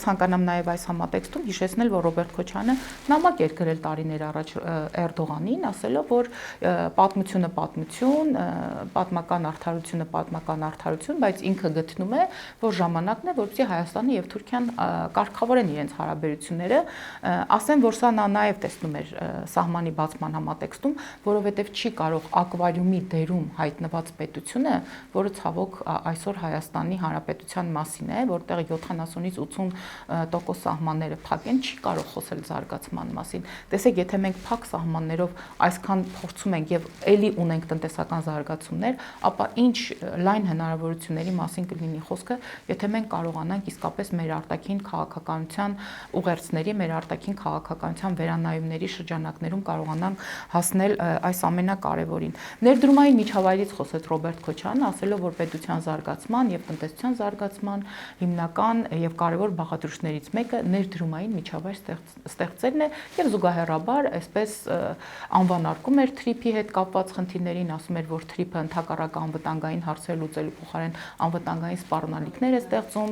ցանկանամ նաև այս համատեքստում հիշեցնել, որ Ռոբերտ Քոչյանը նամակ էր գրել տարիներ առաջ Էրդողանին, ասելով, որ պատմությունը պատմություն, պատմական արդարություն, բայց ինքը գտնում է, որ ժամանակն է, որպեսզի Հայաստանը եւ Թուրքիան կարգավորեն իրենց հարաբերությունները, ասեմ, որ սա նա նաև տեսնում էր սահմանի բացման համատեքստում, որովհետև չի կարող ակվարիումի դերում հայտնված պետությունը, որը ցավոք այսօր Հայաստանի Հանրապետության մասին է, որտեղ 70-ից 80% սահմանները փակ են, չի կարող խոսել զարգացման մասին։ Տեսեք, եթե մենք փակ սահմաններով այսքան փորձում ենք եւ ելի ունենք տնտեսական զարգացումներ, ապա ինչ լայն հնարավորությունների մասին կլինի խոսքը, եթե մենք կարողանանք իսկապես մեր արտաքին քաղաքականության ուղերձների, մեր արտաքին քաղաքականության վերանայումների շրջանակներում կարողանանք հասնել այս ամենակարևորին։ Ներդրումային միջավայրից խոսեց Ռոբերտ Քոչյանը, ասելով, որ պետության զարգացման եւ տնտեսության զարգացման հիմնական եւ կարևոր բաղադրիչներից մեկը ներդրումային միջավայր ստեղծելն է եւ զուգահեռաբար այսպես անվանարկում էր թրիփի հետ կապված խնդիրներին, ասում էր, որ թրիփը ընդհակառակ անվտանգային հարցեր լուծելու փոխարեն անվտանգային սպառնալիքներ է ստեղծում,